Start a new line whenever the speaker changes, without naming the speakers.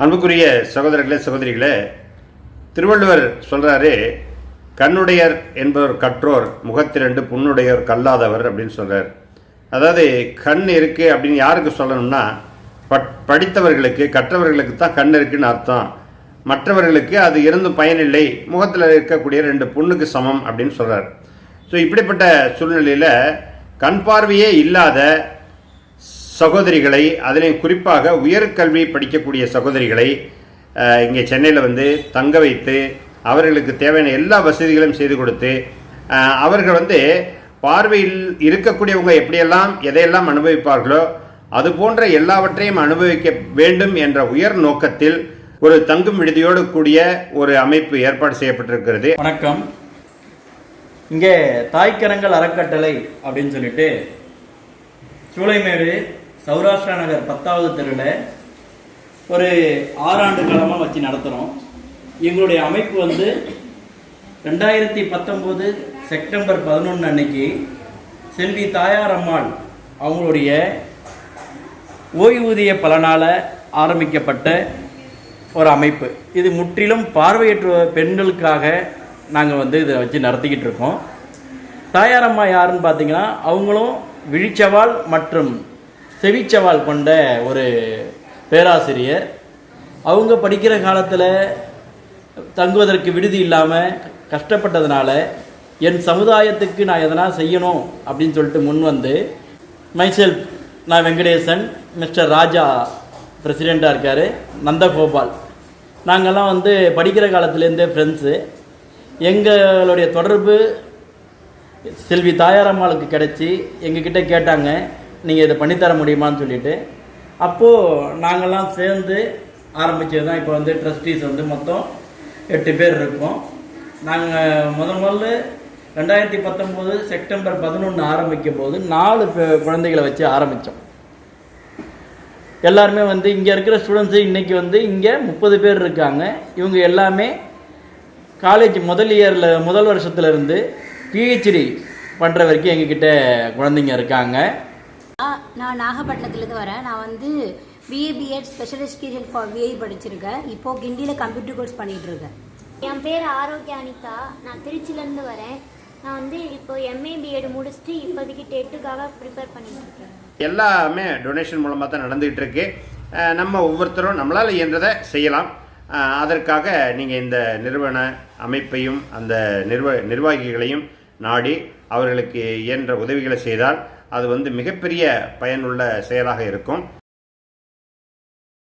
அன்புக்குரிய சகோதரர்களே சகோதரிகளே, திருவள்ளுவர் சொல்கிறாரு, கண்ணுடையர் என்பவர் கற்றோர், முகத்திரண்டு புண்ணுடையோர் கல்லாதவர் அப்படின்னு சொல்கிறார். அதாவது கண் இருக்குது அப்படின்னு யாருக்கு சொல்லணும்னா, படித்தவர்களுக்கு கற்றவர்களுக்கு தான் கண் இருக்குன்னு அர்த்தம். மற்றவர்களுக்கு அது இருந்தும் பயனில்லை, முகத்தில் இருக்கக்கூடிய 2 புண்ணுக்கு சமம் அப்படின்னு சொல்கிறார். ஸோ இப்படிப்பட்ட சூழ்நிலையில் கண் பார்வையே இல்லாத சகோதரிகளை, அதிலையும் குறிப்பாக உயர்கல்வி படிக்கக்கூடிய சகோதரிகளை இங்கே சென்னையில் தங்க வைத்து அவர்களுக்கு தேவையான எல்லா வசதிகளையும் செய்து கொடுத்து, அவர்கள் பார்வையில் இருக்கக்கூடியவங்க எப்படியெல்லாம் எதையெல்லாம் அனுபவிப்பார்களோ அது போன்ற எல்லாவற்றையும் அனுபவிக்க வேண்டும் என்ற உயர் நோக்கத்தில் ஒரு தங்கும் விடுதியோடு கூடிய ஒரு அமைப்பு ஏற்பாடு செய்யப்பட்டிருக்கிறது.
வணக்கம். இங்கே தாய்க்கரங்கள் அறக்கட்டளை அப்படின்னு சொல்லிட்டு சூளைமேடு சௌராஷ்டிரா நகர் 10வது தெருவில் ஒரு 6 ஆண்டு காலமாக வச்சு நடத்துகிறோம். எங்களுடைய அமைப்பு 2019 செப்டம்பர் 11 அன்னைக்கு செல்வி தாயார் அம்மாள் அவங்களுடைய ஓய்வூதிய பலனால் ஆரம்பிக்கப்பட்ட ஒரு அமைப்பு. இது முற்றிலும் பார்வையற்ற பெண்களுக்காக நாங்கள் இதை வச்சு நடத்திக்கிட்டு இருக்கோம். தாயார் அம்மா யாருன்னு பார்த்தீங்கன்னா, அவங்களும் விழிச்சவால் மற்றும் செவிச்சவால் கொண்ட ஒரு பேராசிரியர். அவங்க படிக்கிற காலத்தில் தங்குவதற்கு விடுதி இல்லாமல் கஷ்டப்பட்டதுனால, என் சமுதாயத்துக்கு நான் எதனா செய்யணும் அப்படின்னு சொல்லிட்டு முன் மைசெல்ஃப், நான் வெங்கடேசன், மிஸ்டர் ராஜா பிரசிடெண்ட்டாக இருக்கார், நந்தகோபால், நாங்கள்லாம் படிக்கிற காலத்துலேருந்தே ஃப்ரெண்ட்ஸு. எங்களுடைய தொடர்பு செல்வி தாயாரம்மாளுக்கு கிடச்சி எங்ககிட்ட கேட்டாங்க, நீங்கள் இதை பண்ணித்தர முடியுமான்னு சொல்லிட்டு. அப்போது நாங்கள்லாம் சேர்ந்து ஆரம்பித்தது தான். இப்போ ட்ரஸ்டீஸ் மொத்தம் 8 பேர் இருக்கோம். நாங்கள் முதல்ல 2019 செப்டம்பர் 11 ஆரம்பிக்கும் போது 4 குழந்தைகளை வச்சு ஆரம்பித்தோம். எல்லாருமே இங்கே இருக்கிற ஸ்டூடெண்ட்ஸு இன்றைக்கி இங்கே 30 பேர் இருக்காங்க. இவங்க எல்லாமே காலேஜ் முதல் வருஷத்துலேருந்து பிஹெச்டி பண்ணுற வரைக்கும் எங்ககிட்ட குழந்தைங்க இருக்காங்க.
நான் நாகப்பட்டினத்துலேருந்து வரேன். நான் BA special education for VI படிச்சிருக்கேன். இப்போது கிண்டியில் கம்ப்யூட்டர் கோர்ஸ் பண்ணிகிட்ருக்கேன்.
என் பேர் ஆரோக்கிய அனிதா. நான் திருச்சியிலேருந்து வரேன். நான் இப்போ எம்ஏ பிஎட் முடிச்சுட்டு இப்போதைக்கு டெட்டுக்காக ப்ரிப்பேர் பண்ணிட்டு இருக்கேன். எல்லாமே
டொனேஷன் மூலமாக தான் நடந்துகிட்டு இருக்கு. நம்ம ஒவ்வொருத்தரும் நம்மளால் இயன்றதை செய்யலாம். அதற்காக நீங்கள் இந்த நிறுவன அமைப்பையும் அந்த நிர்வாகிகளையும் நாடி அவர்களுக்கு இயன்ற உதவிகளை செய்தால் அது மிகப்பெரிய பயனுள்ள செயலாக இருக்கும்.